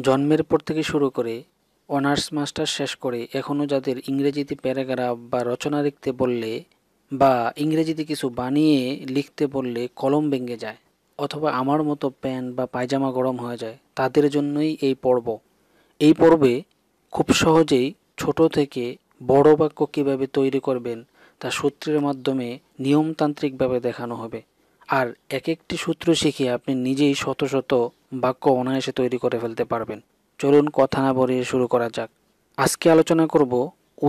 জন্মের পর থেকে শুরু করে অনার্স মাস্টার্স শেষ করে এখনও যাদের ইংরেজিতে প্যারাগ্রাফ বা রচনা লিখতে বললে বা ইংরেজিতে কিছু বানিয়ে লিখতে বললে কলম ভেঙে যায়, অথবা আমার মতো প্যান্ট বা পায়জামা গরম হয়ে যায়, তাদের জন্যই এই পর্ব। এই পর্বে খুব সহজেই ছোট থেকে বড় বাক্য কীভাবে তৈরি করবেন তা সূত্রের মাধ্যমে নিয়মতান্ত্রিকভাবে দেখানো হবে। আর এক একটি সূত্র শিখে আপনি নিজেই শত শত বাক্য অনায়াসে তৈরি করে ফেলতে পারবেন। চলুন কথা না বাড়িয়ে শুরু করা যাক। আজকে আলোচনা করব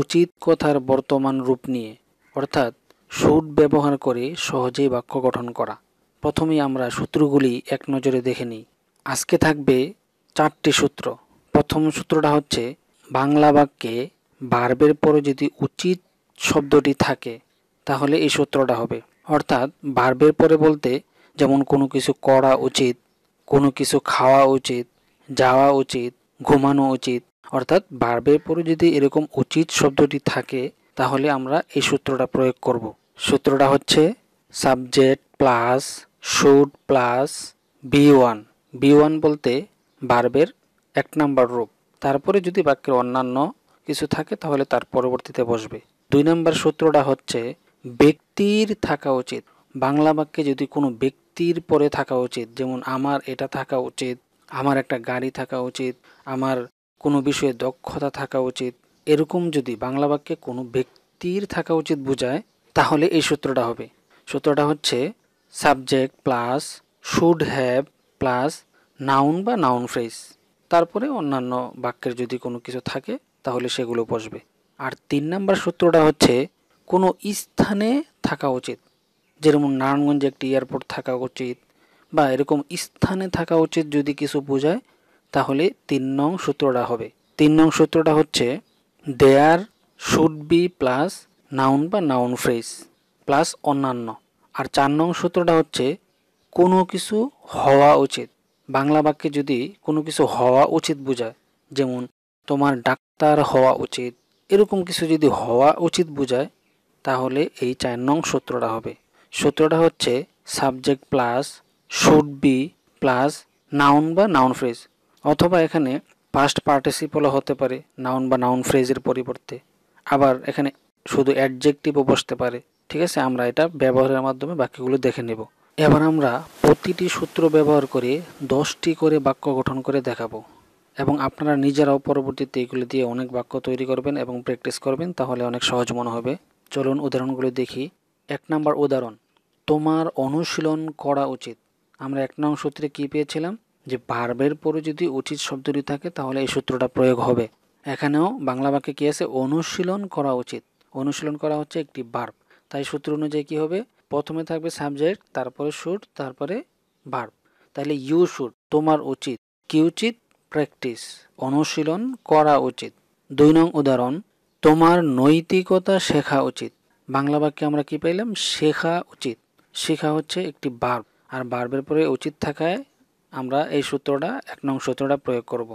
উচিত কথার বর্তমান রূপ নিয়ে, অর্থাৎ শুড ব্যবহার করে সহজেই বাক্য গঠন করা। প্রথমেই আমরা সূত্রগুলি এক নজরে দেখে নিই। আজকে থাকবে 4টি সূত্র। প্রথম সূত্রটা হচ্ছে, বাংলা বাক্যে ভার্বের পরে যদি উচিত শব্দটি থাকে তাহলে এই সূত্রটা হবে। অর্থাৎ ভার্বের পরে বলতে যেমন কোনো কিছু করা উচিত, কোনো কিছু খাওয়া উচিত, যাওয়া উচিত, ঘুমানো উচিত, অর্থাৎ ভার্বের পরে যদি এরকম উচিত শব্দটি থাকে তাহলে আমরা এই সূত্রটা প্রয়োগ করব। সূত্রটা হচ্ছে subject plus should plus B one. B one বলতে ভার্বের 1 নাম্বার রূপ। তারপরে যদি বাক্যের অন্যান্য কিছু থাকে তাহলে তার পরবর্তীতে বসবে। 2 নাম্বার সূত্রটা হচ্ছে ব্যক্তির থাকা উচিত। বাংলা বাক্যে যদি কোনো ব্যক্তির পরে থাকা উচিত, যেমন আমার এটা থাকা উচিত, আমার একটা গাড়ি থাকা উচিত, আমার কোনো বিষয়ে দক্ষতা থাকা উচিত, এরকম যদি বাংলা বাক্যে কোনো ব্যক্তির থাকা উচিত বোঝায় তাহলে এই সূত্রটা হবে। সূত্রটা হচ্ছে subject plus should have plus noun বা নাউন ফ্রেজ, তারপরে অন্যান্য বাক্যের যদি কোনো কিছু থাকে তাহলে সেগুলো বসবে। আর 3 নাম্বার সূত্রটা হচ্ছে কোনো স্থানে থাকা উচিত, যেমন নারায়ণগঞ্জে একটি এয়ারপোর্ট থাকা উচিত বা এরকম স্থানে থাকা উচিত যদি কিছু বোঝায় তাহলে 3 নং সূত্রটা হবে। 3 নং সূত্রটা হচ্ছে there should be plus noun বা নাউন ফ্রেজ প্লাস অন্যান্য। আর 4 নং সূত্রটা হচ্ছে কোনো কিছু হওয়া উচিত। বাংলা বাক্যে যদি কোনো কিছু হওয়া উচিত বোঝায়, যেমন তোমার ডাক্তার হওয়া উচিত, এরকম কিছু যদি হওয়া উচিত বোঝায় তাহলে এই 4 নং সূত্রটা হবে। সূত্রটা হচ্ছে subject plus should be plus noun বা নাউন ফ্রেজ, অথবা এখানে পাস্ট পার্টিসিপলও হতে পারে নাউন বা নাউন ফ্রেজের পরিবর্তে, আবার এখানে শুধু অ্যাডজেক্টিভও বসতে পারে। ঠিক আছে, আমরা এটা ব্যবহারের মাধ্যমে বাক্যগুলো দেখে নেব। এবার আমরা প্রতিটি সূত্র ব্যবহার করে 10টি করে বাক্য গঠন করে দেখাবো, এবং আপনারা নিজেরাও পরবর্তীতে এগুলো দিয়ে অনেক বাক্য তৈরি করবেন এবং প্র্যাকটিস করবেন, তাহলে অনেক সহজ মনে হবে। চলুন উদাহরণগুলো দেখি। 1 নাম্বার উদাহরণ, তোমার অনুশীলন করা উচিত। আমরা 1 নং সূত্রে কি পেয়েছিলাম, যে ভার্বের পরে যদি উচিত শব্দটি থাকে তাহলে এই সূত্রটা প্রয়োগ হবে। এখানেও বাংলা বাক্যে কি আছে, অনুশীলন করা উচিত। অনুশীলন করা হচ্ছে একটি ভার্ব, তাই সূত্র অনুযায়ী কি হবে, প্রথমে থাকবে সাবজেক্ট, তারপরে শুড, তারপরে ভার্ব। তাহলে ইউ শুড, তোমার উচিত, কি উচিত, প্র্যাকটিস, অনুশীলন করা উচিত। 2 নং উদাহরণ, তোমার নৈতিকতা শেখা উচিত। বাংলা বাক্যে আমরা কি পাইলাম, শেখা উচিত। শেখা হচ্ছে একটি ভার্ব, আর ভার্বের পরে উচিত থাকায় আমরা এই সূত্রটা 1 নং সূত্রটা প্রয়োগ করব।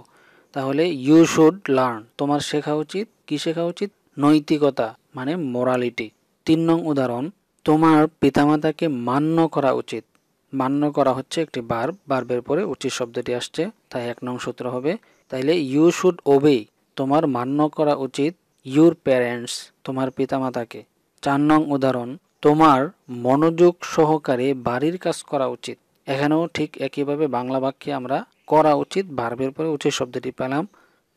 তাহলে ইউ শুড লার্ন, তোমার শেখা উচিত, কি শেখা উচিত, নৈতিকতা মানে মোরালিটি। 3 নং উদাহরণ, তোমার পিতামাতাকে মান্য করা উচিত। মান্য করা হচ্ছে একটি ভার্ব, ভার্বের পরে উচিত শব্দটি আসছে, তাই 1 নং সূত্র হবে। তাইলে ইউ শুড ওবে, তোমার মান্য করা উচিত ইউর প্যারেন্টস, তোমার পিতামাতাকে। 4 নং উদাহরণ, তোমার মনোযোগ সহকারে বাড়ির কাজ করা উচিত। এখানেও ঠিক একইভাবে বাংলা বাক্যে আমরা করা উচিত ভার্বের পরে উচিত শব্দটি পেলাম,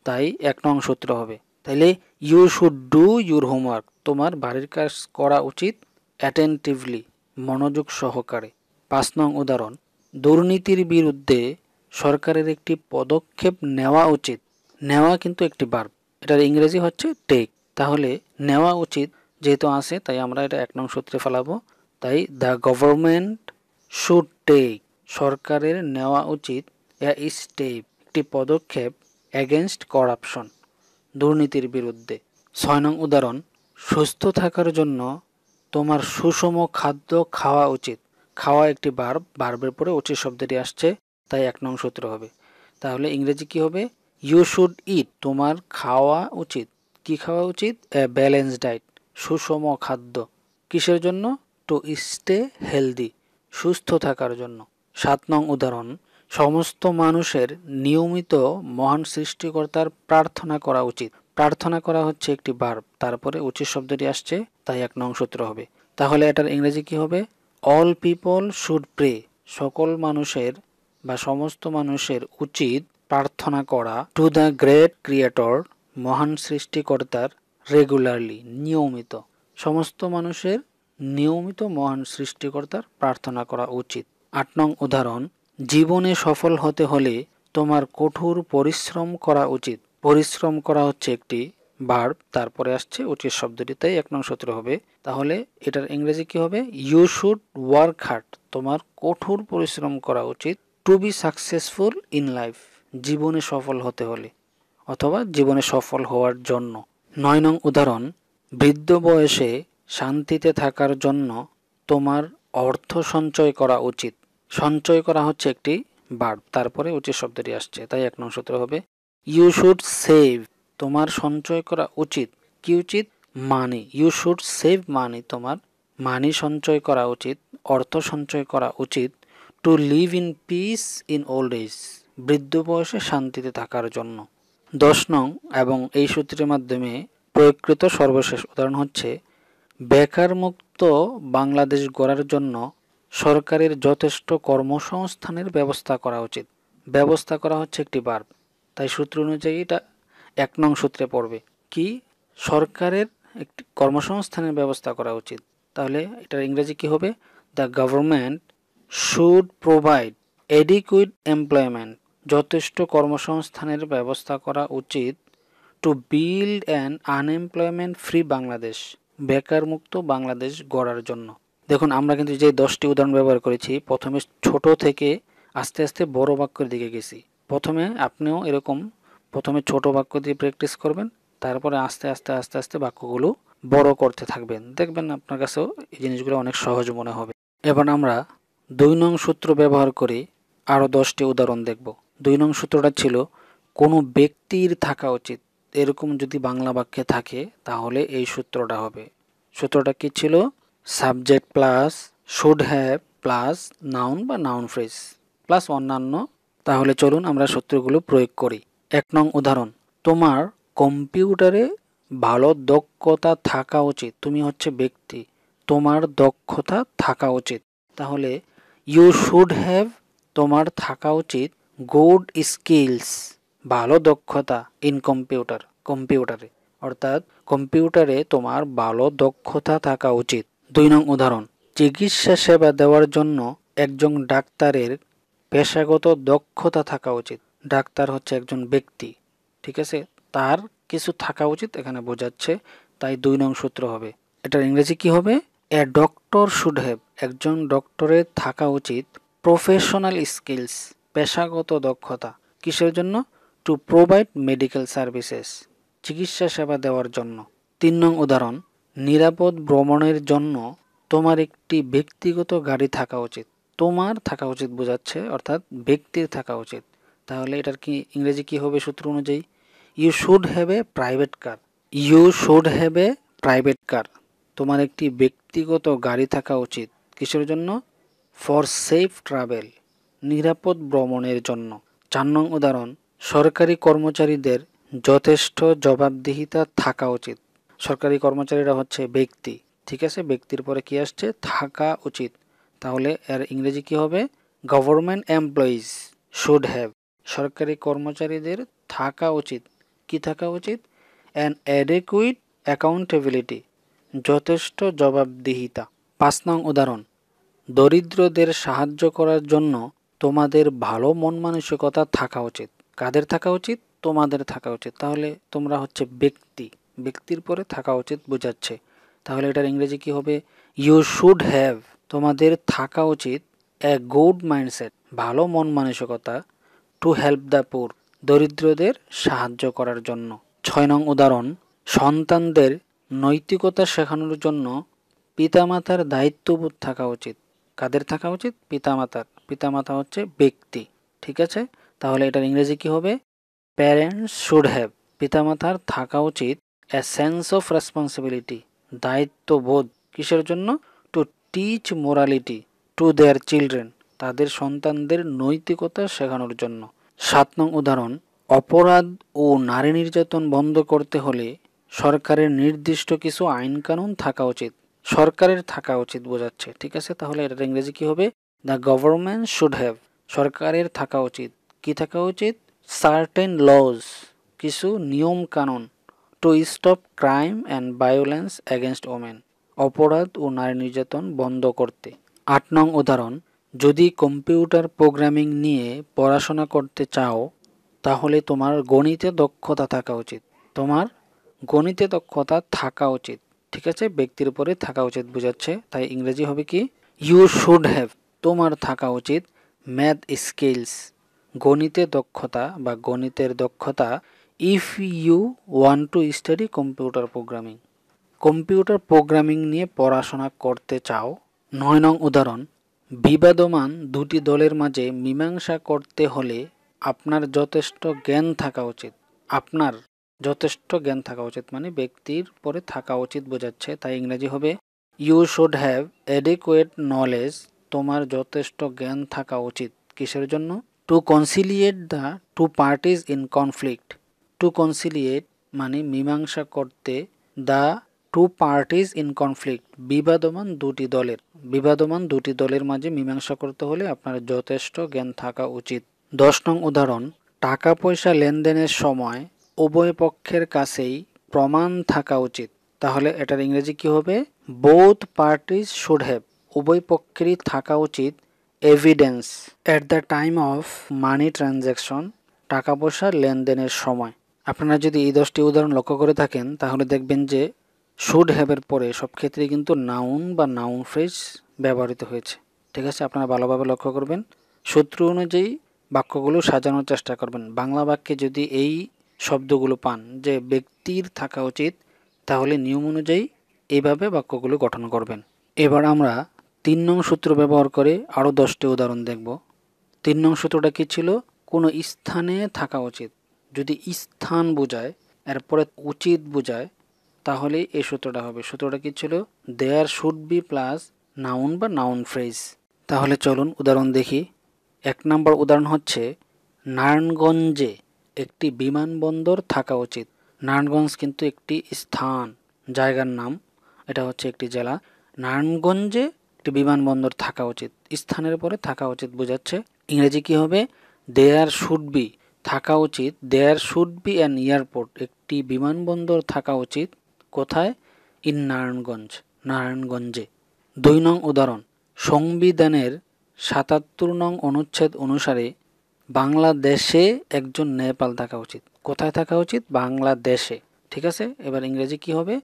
তাই 1 নং সূত্র হবে। তাইলে you should do your homework, তোমার বাড়ির কাজ করা উচিত অ্যাটেন্টিভলি, মনোযোগ সহকারে। 5 নং উদাহরণ, দুর্নীতির বিরুদ্ধে সরকারের একটি পদক্ষেপ নেওয়া উচিত। নেওয়া কিন্তু একটি ভার্ব, এটার ইংরেজি হচ্ছে টেক। তাহলে নেওয়া উচিত যেহেতু আছে তাই আমরা এটা 1 নং সূত্রে ফেলাবো। তাই দ্য গভর্নমেন্ট শুড টেক, সরকারের নেওয়া উচিত এ স্টেপ, একটি পদক্ষেপ এগেনস্ট করাপশন, দুর্নীতির বিরুদ্ধে। 6 নং উদাহরণ, সুস্থ থাকার জন্য তোমার সুষম খাদ্য খাওয়া উচিত। খাওয়া একটি ভার্ব, ভার্বের পরে উচিত শব্দটি আসছে, তাই 1 নং সূত্র হবে। তাহলে ইংরেজি কি হবে, ইউ শুড ইট, তোমার খাওয়া উচিত, কি খাওয়া উচিত, এ ব্যালেন্স ডায়েট, সুষম খাদ্য। কিসের জন্য, টু স্টে হেলদি, সুস্থ থাকার জন্য। 7 নং উদাহরণ, সমস্ত মানুষের নিয়মিত মহান সৃষ্টিকর্তার প্রার্থনা করা উচিত। প্রার্থনা করা হচ্ছে একটি ভার্ব, তারপরে উচিত শব্দটি আসছে, তাই 1 নং সূত্র হবে। তাহলে এটার ইংরেজি কি হবে? All people should pray. সকল মানুষের বা সমস্ত মানুষের উচিত প্রার্থনা করা টু দ্য গ্রেট ক্রিয়েটর, মহান সৃষ্টিকর্তার, রেগুলারলি, নিয়মিত। সমস্ত মানুষের নিয়মিত মহান সৃষ্টিকর্তার প্রার্থনা করা উচিত। 8 নং উদাহরণ, জীবনে সফল হতে হলে তোমার কঠোর পরিশ্রম করা উচিত। পরিশ্রম করা হচ্ছে একটি ভার্ব, তারপরে আসছে উচিত শব্দটি, তাই 1 নং সূত্র হবে। তাহলে এটার ইংরেজি কি হবে? You should work hard. তোমার কঠোর পরিশ্রম করা উচিত to be successful in life, জীবনে সফল হতে হলে অথবা জীবনে সফল হওয়ার জন্য। 9 নং উদাহরণ, বৃদ্ধ বয়সে শান্তিতে থাকার জন্য তোমার অর্থ সঞ্চয় করা উচিত। সঞ্চয় করা হচ্ছে একটি ভার্ব, তারপরে উচিত শব্দটি আসছে, তাই 1 নং সূত্র হবে। You should save. তোমার সঞ্চয় করা উচিত। কি উচিত? Money. You should save money. তোমার মানি সঞ্চয় করা উচিত, অর্থ সঞ্চয় করা উচিত to live in peace in old age, বৃদ্ধ বয়সে শান্তিতে থাকার জন্য। 10 নং এবং এই সূত্রের মাধ্যমে প্রয়োগকৃত সর্বশেষ উদাহরণ হচ্ছে, বেকার মুক্ত বাংলাদেশ গড়ার জন্য সরকারের যথেষ্ট কর্মসংস্থানের ব্যবস্থা করা উচিত। ব্যবস্থা করা হচ্ছে একটি ভার্ব, তাই সূত্র অনুযায়ী এটা 1 নং সূত্রে পড়বে। কি? সরকারের একটি কর্মসংস্থানের ব্যবস্থা করা উচিত। তাহলে এটার ইংরেজি কি হবে? The government should provide adequate employment. যথেষ্ট কর্মসংস্থানের ব্যবস্থা করা উচিত to build an unemployment free Bangladesh, বেকার মুক্ত বাংলাদেশ গড়ার জন্য। দেখুন, আমরা কিন্তু যে 10টি উদাহরণ ব্যবহার করেছি, প্রথমে ছোট থেকে আস্তে আস্তে বড় বাক্যের দিকে গেছি। প্রথমে আপনিও এরকম প্রথমে ছোট বাক্য দিয়ে প্র্যাকটিস করবেন, তারপরে আস্তে আস্তে আস্তে আস্তে বাক্যগুলো বড় করতে থাকবেন। দেখবেন আপনার কাছেও এই জিনিসগুলো অনেক সহজ মনে হবে। এবার আমরা 2 নং সূত্র ব্যবহার করে আরও 10টি উদাহরণ দেখব। 2 নং সূত্রটা ছিল, কোনো ব্যক্তির থাকা উচিত। এরকম যদি বাংলা বাক্যে থাকে তাহলে এই সূত্রটা হবে। সূত্রটা কি ছিল? Subject plus should have plus noun বা নাউন ফ্রেজ প্লাস অন্যান্য। তাহলে চলুন আমরা সূত্রগুলো প্রয়োগ করি। 1 নং উদাহরণ, তোমার কম্পিউটারে ভালো দক্ষতা থাকা উচিত। তুমি হচ্ছে ব্যক্তি, তোমার দক্ষতা থাকা উচিত। তাহলে ইউ শুড হ্যাভ, তোমার থাকা উচিত গুড স্কিলস, ভালো দক্ষতা ইন কম্পিউটার, কম্পিউটারে, অর্থাৎ কম্পিউটারে তোমার ভালো দক্ষতা থাকা উচিত। 2 নং উদাহরণ, চিকিৎসা সেবা দেওয়ার জন্য একজন ডাক্তারের পেশাগত দক্ষতা থাকা উচিত। ডাক্তার হচ্ছে একজন ব্যক্তি, ঠিক আছে, তার কিছু থাকা উচিত এখানে বোঝাচ্ছে, তাই 2 নং সূত্র হবে। এটার ইংরেজি কি হবে? এ ডক্টর শুড হ্যাভ, একজন ডক্টরের থাকা উচিত প্রফেশনাল স্কিলস, পেশাগত দক্ষতা। কিসের জন্য? টু প্রোভাইড মেডিকেল সার্ভিসেস, চিকিৎসা সেবা দেওয়ার জন্য। 3 নং উদাহরণ, নিরাপদ ভ্রমণের জন্য তোমার একটি ব্যক্তিগত গাড়ি থাকা উচিত। তোমার থাকা উচিত বোঝাচ্ছে, অর্থাৎ ব্যক্তির থাকা উচিত। তাহলে এটার কি ইংরেজি কি হবে সূত্র অনুযায়ী? You should have a private car. You should have a private car, তোমার একটি ব্যক্তিগত গাড়ি থাকা উচিত। কিসের জন্য? ফর সেফ ট্রাভেল, নিরাপদ ভ্রমণের জন্য। 4 নং উদাহরণ, সরকারি কর্মচারীদের যথেষ্ট জবাবদিহিতা থাকা উচিত। সরকারি কর্মচারীরা হচ্ছে ব্যক্তি, ঠিক আছে, ব্যক্তির পরে কি আসছে? থাকা উচিত। তাহলে এর ইংরেজি কি হবে? গভর্নমেন্ট এমপ্লয়িজ শুড হ্যাভ, সরকারি কর্মচারীদের থাকা উচিত। কি থাকা উচিত? অ্যান অ্যাডেকুইট অ্যাকাউন্টেবিলিটি, যথেষ্ট জবাবদিহিতা। 5 নং উদাহরণ, দরিদ্রদের সাহায্য করার জন্য তোমাদের ভালো মন মানসিকতা থাকা উচিত। কাদের থাকা উচিত? তোমাদের থাকা উচিত। তাহলে তোমরা হচ্ছে ব্যক্তি, ব্যক্তির পরে থাকা উচিত বোঝাচ্ছে। তাহলে এটার ইংরেজি কি হবে? ইউ শুড হ্যাভ, তোমাদের থাকা উচিত এ গুড মাইন্ডসেট, ভালো মন মানসিকতা টু হেল্প দ্য পুর, দরিদ্রদের সাহায্য করার জন্য। 6 নং উদাহরণ, সন্তানদের নৈতিকতা শেখানোর জন্য পিতামাতার দায়িত্ববোধ থাকা উচিত। কাদের থাকা উচিত? পিতামাতার। পিতামাতা হচ্ছে ব্যক্তি, ঠিক আছে। তাহলে এটার ইংরেজি কি হবে? প্যারেন্টস শুড হ্যাভ, পিতামাতার থাকা উচিত এ সেন্স অফ রেসপন্সিবিলিটি, দায়িত্ববোধ। কিসের জন্য? To teach morality to their children, তাদের সন্তানদের নৈতিকতা শেখানোর জন্য। 7 নং উদাহরণ, অপরাধ ও নারী নির্যাতন বন্ধ করতে হলে সরকারের নির্দিষ্ট কিছু আইন কানুন থাকা উচিত। সরকারের থাকা উচিত বোঝাচ্ছে, ঠিক আছে। তাহলে এটার ইংরেজি কি হবে? The government should have. সরকারের থাকা উচিত, কি থাকা উচিত? সার্টেন লজ, কিছু নিয়ম কানুন, to stop crime and violence against women, অপরাধ ও নারী নির্যাতন বন্ধ করতে। 8 নং উদাহরণ, যদি কম্পিউটার প্রোগ্রামিং নিয়ে পড়াশোনা করতে চাও তাহলে তোমার গণিতে দক্ষতা থাকা উচিত। তোমার গণিতে দক্ষতা থাকা উচিত, ঠিক আছে। ব্যক্তির উপরে থাকা উচিত বোঝাচ্ছে, তাই ইংরেজি হবে কি? ইউ শুড হ্যাভ, তোমার থাকা উচিত ম্যাথ স্কিলস, গণিতে দক্ষতা বা গণিতের দক্ষতা, if you want to study computer programming, computer programming নিয়ে পড়াশোনা করতে চাও। 9 নং উদাহরণ, বিবাদমান দুটি দলের মাঝে মীমাংসা করতে হলে আপনার যথেষ্ট জ্ঞান থাকা উচিত। আপনার যথেষ্ট জ্ঞান থাকা উচিত মানে ব্যক্তির পরে থাকা উচিত বোঝাচ্ছে, তাই ইংরেজি হবে you should have adequate knowledge, তোমার যথেষ্ট জ্ঞান থাকা উচিত। কিসের জন্য? To conciliate the two parties in conflict, to conciliate মানে মীমাংসা করতে, the two parties in conflict বিবাদমান দুটি দলের মাঝে মীমাংসা করতে হলে আপনার যথেষ্ট জ্ঞান থাকা উচিত। 10 নং উদাহরণ, টাকা পয়সা লেনদেনের সময় উভয় পক্ষের কাছেই প্রমাণ থাকা উচিত। তাহলে এটার ইংরেজি কি হবে? বোথ পার্টিজ শুড হ্যাভ, উভয় পক্ষেরই থাকা উচিত evidence at the time of money transaction, টাকা পয়সা লেনদেনের সময়। আপনারা যদি এই 10টি উদাহরণ লক্ষ্য করে থাকেন তাহলে দেখবেন যে শুড হ্যাভের পরে সব ক্ষেত্রে কিন্তু নাউন বা নাউন ফ্রেজ ব্যবহৃত হয়েছে, ঠিক আছে। আপনারা ভালোভাবে লক্ষ্য করবেন, সূত্র অনুযায়ী বাক্যগুলো সাজানোর চেষ্টা করবেন। বাংলা বাক্যে যদি এই শব্দগুলো পান যে ব্যক্তির থাকা উচিত, তাহলে নিয়ম অনুযায়ী এইভাবে বাক্যগুলো গঠন করবেন। এবার আমরা 3 নং সূত্র ব্যবহার করে আরও 10টি উদাহরণ দেখব। 3 নং সূত্রটা কি ছিল? কোনো স্থানে থাকা উচিত, যদি স্থান বোঝায় এরপরে উচিত বোঝায় তাহলে এই সূত্রটা হবে। সূত্রটা কি ছিল? There should be plus noun বা নাউন ফ্রেজ। তাহলে চলুন উদাহরণ দেখি। 1 নম্বর উদাহরণ হচ্ছে, নারায়ণগঞ্জে একটি বিমানবন্দর থাকা উচিত। নারায়ণগঞ্জ কিন্তু একটি স্থান, জায়গার নাম, এটা হচ্ছে একটি জেলা। নারায়ণগঞ্জে একটি বিমানবন্দর থাকা উচিত, স্থানের পরে থাকা উচিত বোঝাচ্ছে। ইংরেজি কি হবে? দেয়ার শুড বি, থাকা উচিত, there should be an airport, একটি বিমানবন্দর থাকা উচিত। কোথায়? ইন নারায়ণগঞ্জ, নারায়ণগঞ্জে। 2 নং উদাহরণ, সংবিধানের 77 নং অনুচ্ছেদ অনুসারে বাংলাদেশে একজন নেপাল থাকা উচিত। কোথায় থাকা উচিত? বাংলাদেশে, ঠিক আছে। এবার ইংরেজি কি হবে?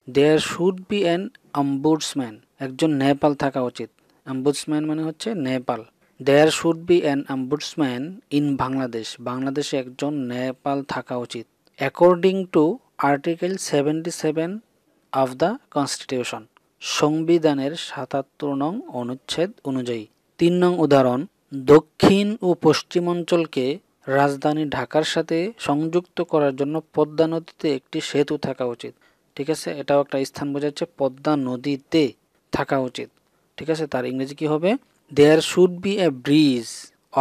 There should be an ombudsman, একজন নেপাল থাকা উচিত। অম্বুডসম্যান মানে হচ্ছে নেপাল। There should be an ombudsman in Bangladesh, বাংলাদেশে একজন নেপাল থাকা উচিত। According to article 77 of the constitution, সংবিধানের 77 নং অনুচ্ছেদ অনুযায়ী। 3 নং উদাহরণ, দক্ষিণ ও পশ্চিমাঞ্চলকে রাজধানী ঢাকার সাথে সংযুক্ত করার জন্য পদ্মা নদীতে একটি সেতু থাকা উচিত, ঠিক আছে। এটাও একটা স্থান বোঝাচ্ছে, পদ্মা নদীতে থাকা উচিত, ঠিক আছে। তার ইংরেজি কি হবে? There should be a bridge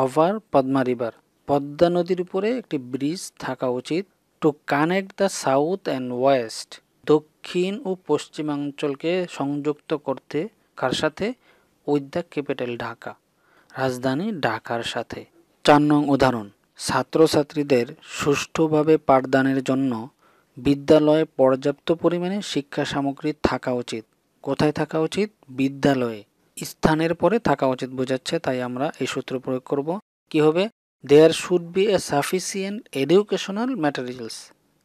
over Padma river, Padma নদীর উপরে একটি ব্রিজ থাকা উচিত। To connect the south and west, দক্ষিণ ও পশ্চিমাঞ্চলকে সংযুক্ত করতে কার সাথে? উইথ দ্য ক্যাপিটাল ঢাকা, রাজধানী ঢাকার সাথে। 4 নং উদাহরণ, ছাত্রছাত্রীদের সুষ্ঠুভাবে পাঠদানের জন্য বিদ্যালয়ে পর্যাপ্ত পরিমাণে শিক্ষা সামগ্রী থাকা উচিত। কোথায় থাকা উচিত? বিদ্যালয়ে, স্থানের পরে থাকা উচিত বোঝাচ্ছে, তাই আমরা এই সূত্র প্রয়োগ করব। কি হবে? There should be a sufficient educational materials,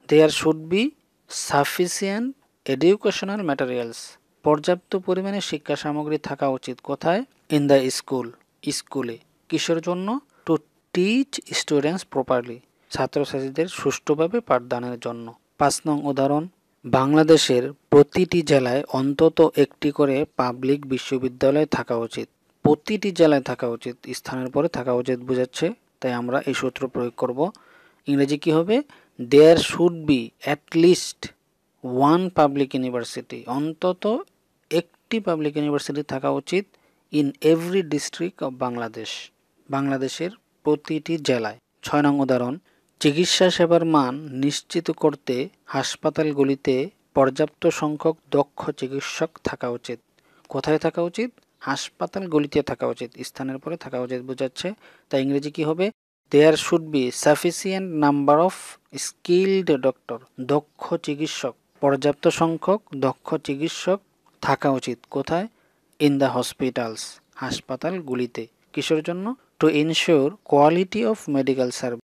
there should be sufficient educational materials, পর্যাপ্ত পরিমাণে শিক্ষা সামগ্রী থাকা উচিত। কোথায়? ইন দ্য স্কুল, স্কুলে। কিসের জন্য? টু টিচ স্টুডেন্টস প্রপারলি, ছাত্রছাত্রীদের সুষ্ঠুভাবে পাঠদানের জন্য। 5 নং উদাহরণ, বাংলাদেশের প্রতিটি জেলায় অন্তত একটি করে পাবলিক বিশ্ববিদ্যালয় থাকা উচিত। প্রতিটি জেলায় থাকা উচিত, স্থানের পরে থাকা উচিত বোঝাচ্ছে, তাই আমরা এই সূত্র প্রয়োগ করব। ইংরেজি কি হবে? There should be at least one public university, অন্তত একটি পাবলিক ইউনিভার্সিটি থাকা উচিত in every district of Bangladesh, বাংলাদেশের প্রতিটি জেলায়। 6 নং উদাহরণ, চিকিৎসা সেবার মান নিশ্চিত করতে হাসপাতালগুলিতে পর্যাপ্ত সংখ্যক দক্ষ চিকিৎসক থাকা উচিত। কোথায় থাকা উচিত? হাসপাতালগুলিতে থাকা উচিত, স্থানের পরে থাকা উচিত বোঝাচ্ছে। তাই ইংরেজি কি হবে? There should be sufficient number of skilled doctor, দক্ষ চিকিৎসক, পর্যাপ্ত সংখ্যক দক্ষ চিকিৎসক থাকা উচিত। কোথায়? ইন দ্য হসপিটালস, হাসপাতালগুলিতে। কিসের জন্য? To ensure quality of medical service,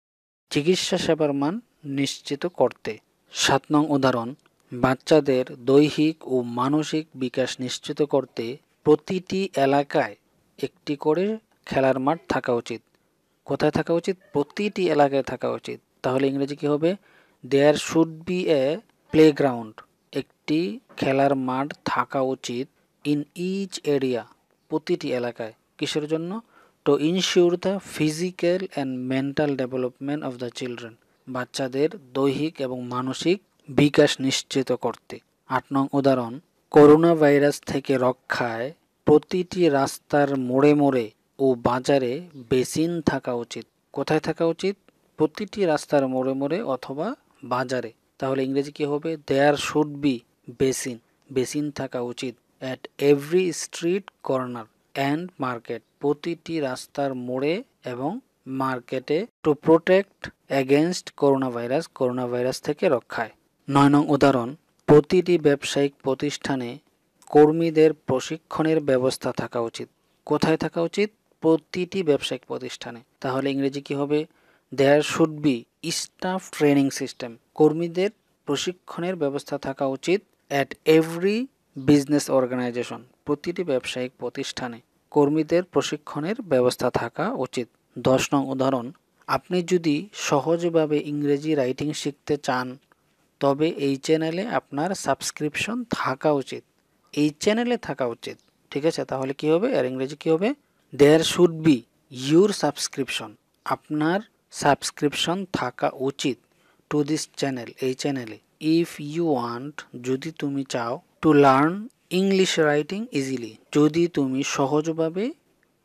চিকিৎসা সেবার মান নিশ্চিত করতে। 7 নং উদাহরণ, বাচ্চাদের দৈহিক ও মানসিক বিকাশ নিশ্চিত করতে প্রতিটি এলাকায় একটি করে খেলার মাঠ থাকা উচিত। কোথায় থাকা উচিত? প্রতিটি এলাকায় থাকা উচিত। তাহলে ইংরেজি কি হবে? There should be a playground, একটি খেলার মাঠ থাকা উচিত। ইন ইচ এরিয়া, প্রতিটি এলাকায়। কিসের জন্য? To ensure the physical and mental development of the children, বাচ্চাদের দৈহিক এবং মানসিক বিকাশ নিশ্চিত করতে। 8 নং উদাহরণ, করোনা ভাইরাস থেকে রক্ষায় প্রতিটি রাস্তার মোড়ে মোড়ে ও বাজারে বেসিন থাকা উচিত। কোথায় থাকা উচিত? প্রতিটি রাস্তার মোড়ে মোড়ে অথবা বাজারে। তাহলে ইংরেজি কি হবে? There should be basin, basin থাকা উচিত। At every street corner and market, প্রতিটি রাস্তার মোড়ে এবং মার্কেটে। To protect against corona virus, corona virus থেকে রক্ষায়। 9 নং উদাহরণ, প্রতিটি ব্যবসায়িক প্রতিষ্ঠানে কর্মীদের প্রশিক্ষণের ব্যবস্থা থাকা উচিত। কোথায় থাকা উচিত? প্রতিটি ব্যবসায়িক প্রতিষ্ঠানে। তাহলে ইংরেজি কি হবে? There should be staff training system, কর্মীদের প্রশিক্ষণের ব্যবস্থা থাকা উচিত। অ্যাট এভরি বিজনেস অর্গানাইজেশন, প্রতিটি ব্যবসায়িক প্রতিষ্ঠানে কর্মীদের প্রশিক্ষণের ব্যবস্থা থাকা উচিত। 10 নং উদাহরণ, আপনি যদি সহজভাবে ইংরেজি রাইটিং শিখতে চান তবে এই চ্যানেলে আপনার সাবস্ক্রিপশন থাকা উচিত। এই চ্যানেলে থাকা উচিত, ঠিক আছে? তাহলে কি হবে? আর ইংরেজি কি হবে? There should be your subscription, আপনার সাবস্ক্রিপশন থাকা উচিত। টু দিস চ্যানেল, এই চ্যানেলে। ইফ ইউ ওয়ান্ট, যদি তুমি চাও। To learn English writing easily, যদি তুমি সহজভাবে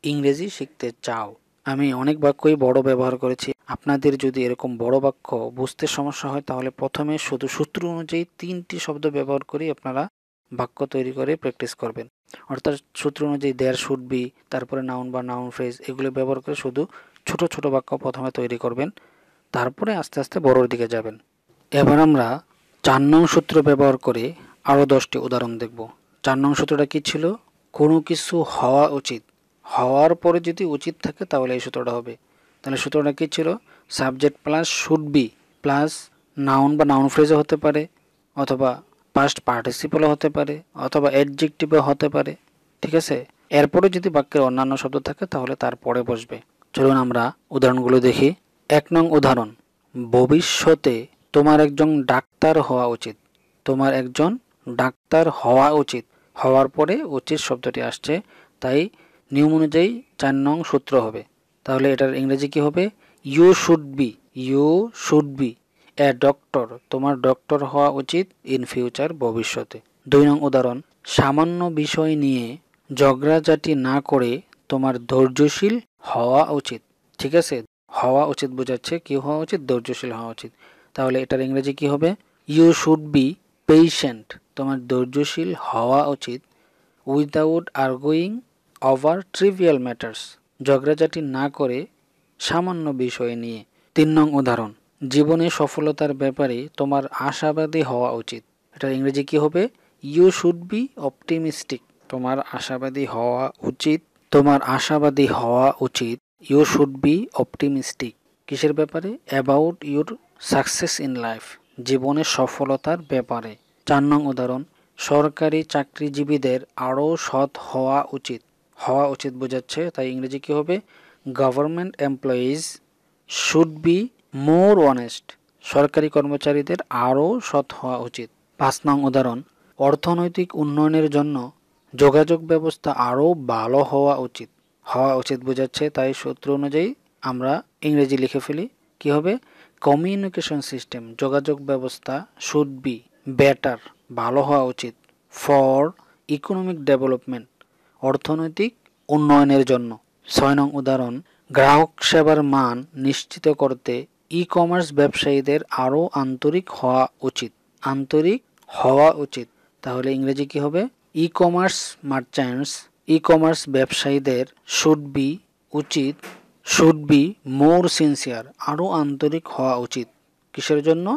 ইংরেজি শিখতে চাও। আমি অনেক বাক্যই বড় ব্যবহার করেছি। আপনাদের যদি এরকম বড় বাক্য বুঝতে সমস্যা হয় তাহলে প্রথমে শুধু সূত্র অনুযায়ী 3টি শব্দ ব্যবহার করে আপনারা বাক্য তৈরি করে প্র্যাকটিস করবেন। অর্থাৎ সূত্র অনুযায়ী দেয়ার শুড বি, তারপরে নাউন বা নাউন ফ্রেজ, এগুলো ব্যবহার করে শুধু ছোট ছোট বাক্য প্রথমে তৈরি করবেন, তারপরে আস্তে আস্তে বড়োর দিকে যাবেন। এবার আমরা 4 নং সূত্র ব্যবহার করে আরও 10টি উদাহরণ দেখব। 4 নং সূত্রটা কি ছিল? কোনো কিছু হওয়া উচিত, হওয়ার পরে যদি উচিত থাকে তাহলে এই সূত্রটা হবে। তাহলে সূত্রটা কি ছিল? Subject plus should be plus noun বা নাউন ফ্রেজও হতে পারে, অথবা পাস্ট পার্টিসিপলও হতে পারে, অথবা অ্যাডজেক্টিভও হতে পারে, ঠিক আছে? এরপরে যদি বাক্যের অন্যান্য শব্দ থাকে তাহলে তারপরে বসবে। চলুন আমরা উদাহরণগুলো দেখি। 1 নং উদাহরণ, ভবিষ্যতে তোমার একজন ডাক্তার হওয়া উচিত। তোমার একজন ডাক্তার হওয়া উচিত, হওয়ার পরে উচিত শব্দটি আসছে, তাই নিয়ম অনুযায়ী 4 নং সূত্র হবে। তাহলে এটার ইংরেজি কি হবে? You should be, you should be a doctor, তোমার ডক্টর হওয়া উচিত ইন ফিউচার, ভবিষ্যতে। 2 নং উদাহরণ, সামান্য বিষয় নিয়ে ঝগড়াঝাটি না করে তোমার ধৈর্যশীল হওয়া উচিত। ঠিক আছে, হওয়া উচিত বোঝাচ্ছে কি হওয়া উচিত? ধৈর্যশীল হওয়া উচিত। তাহলে এটার ইংরেজি কি হবে? ইউ শুড বি পেশেন্ট, তোমার ধৈর্যশীল হওয়া উচিত। Without arguing over trivial matters, ঝগড়াঝাটি না করে সামান্য বিষয় নিয়ে। 3 নং উদাহরণ, জীবনে সফলতার ব্যাপারে তোমার আশাবাদী হওয়া উচিত। এটার ইংরেজি কি হবে? ইউ শুড বি অপটিমিস্টিক, তোমার আশাবাদী হওয়া উচিত, তোমার আশাবাদী হওয়া উচিত। ইউ শুড বি অপটিমিস্টিক, কিসের ব্যাপারে? About your success in life, জীবনের সফলতার ব্যাপারে। 4 নং উদাহরণ, সরকারি চাকরিজীবীদের আরও সৎ হওয়া উচিত। হওয়া উচিত বোঝাচ্ছে, তাই ইংরেজি কি হবে? Government employees should be more honest, সরকারি কর্মচারীদের আরও সৎ হওয়া উচিত। 5 নং উদাহরণ, অর্থনৈতিক উন্নয়নের জন্য যোগাযোগ ব্যবস্থা আরও ভালো হওয়া উচিত। হওয়া উচিত বোঝাচ্ছে, তাই সূত্র অনুযায়ী আমরা ইংরেজি লিখে ফেলি। কি হবে? কমিউনিকেশন সিস্টেম, যোগাযোগ ব্যবস্থা শুড বি বেটার, ভালো হওয়া উচিত। ফর ইকোনমিক ডেভেলপমেন্ট, অর্থনৈতিক উন্নয়নের জন্য। 6 নং উদাহরণ, গ্রাহক সেবার মান নিশ্চিত করতে ই-কমার্স ব্যবসায়ীদের আরও আন্তরিক হওয়া উচিত। আন্তরিক হওয়া উচিত, তাহলে ইংরেজি কি হবে? ই-কমার্স মার্চেন্টস, ই-কমার্স ব্যবসায়ীদের শুড বি মোর সিনসিয়ার, আরও আন্তরিক হওয়া উচিত। কিসের জন্য?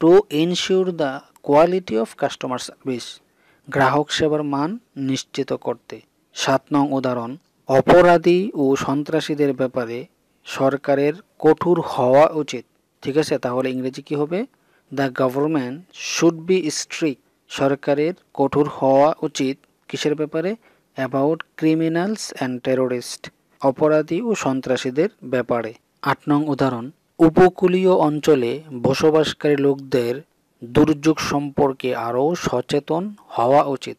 To ensure the quality of customer service, গ্রাহক সেবার মান নিশ্চিত করতে। 7 নং উদাহরণ, অপরাধী ও সন্ত্রাসীদের ব্যাপারে সরকারের কঠোর হওয়া উচিত। ঠিক আছে, তাহলে ইংরেজি কি হবে? The government should be strict, সরকারের কঠোর হওয়া উচিত কিসের ব্যাপারে? অ্যাবাউট ক্রিমিনালস অ্যান্ড টেরোরিস্ট, অপরাধী ও সন্ত্রাসীদের ব্যাপারে। 8 নং উদাহরণ, উপকূলীয় অঞ্চলে বসবাসকারী লোকদের দুর্যোগ সম্পর্কে আরও সচেতন হওয়া উচিত।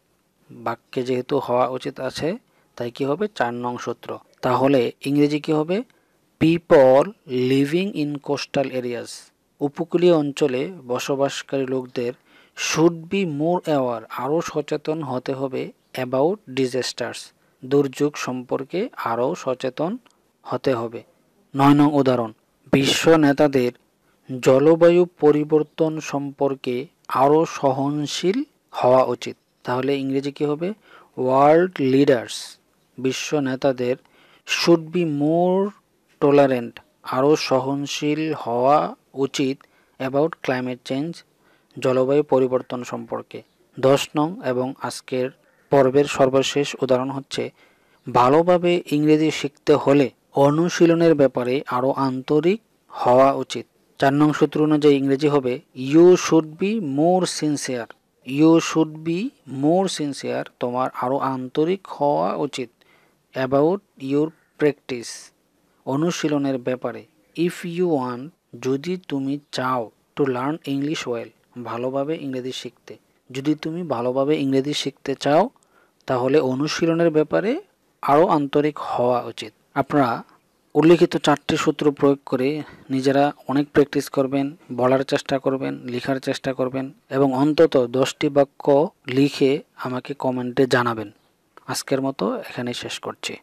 বাক্যে যেহেতু হওয়া উচিত আছে, তাই কি হবে? 4 নং সূত্র। তাহলে ইংরেজি কি হবে? People living in coastal areas, উপকূলীয় অঞ্চলে বসবাসকারী লোকদের শুড বি মোর অ্যাওয়ার, আরও সচেতন হতে হবে অ্যাবাউট ডিজাস্টার্স, দুর্যোগ সম্পর্কে আরও সচেতন হতে হবে। 9 নং উদাহরণ, বিশ্ব নেতাদের জলবায়ু পরিবর্তন সম্পর্কে আরও সহনশীল হওয়া উচিত। তাহলে ইংরেজি কি হবে? ওয়ার্ল্ড লিডার্স, বিশ্ব নেতাদের শুড বি মোর টলারেন্ট, আরও সহনশীল হওয়া উচিত অ্যাবাউট ক্লাইমেট চেঞ্জ, জলবায়ু পরিবর্তন সম্পর্কে। 10 নং এবং আজকের পর্বের সর্বশেষ উদাহরণ হচ্ছে, ভালোভাবে ইংরেজি শিখতে হলে অনুশীলনের ব্যাপারে আরও আন্তরিক হওয়া উচিত। 4 নং সূত্র অনুযায়ী ইংরেজি হবে you should be more sincere, you should be more sincere, তোমার আরও আন্তরিক হওয়া উচিত অ্যাবাউট ইউর প্র্যাকটিস, অনুশীলনের ব্যাপারে। ইফ ইউ ওয়ান্ট, যদি তুমি চাও, টু লার্ন ইংলিশ ওয়েল, ভালোভাবে ইংরেজি শিখতে, যদি তুমি ভালোভাবে ইংরেজি শিখতে চাও তাহলে অনুশীলনের ব্যাপারে আরও আন্তরিক হওয়া উচিত। আপনারা উল্লিখিত 4টি সূত্র প্রয়োগ করে নিজেরা অনেক প্র্যাকটিস করবেন, বলার চেষ্টা করবেন, লেখার চেষ্টা করবেন এবং অন্তত 10টি বাক্য লিখে আমাকে কমেন্টে জানাবেন। আজকের মতো এখানেই শেষ করছি।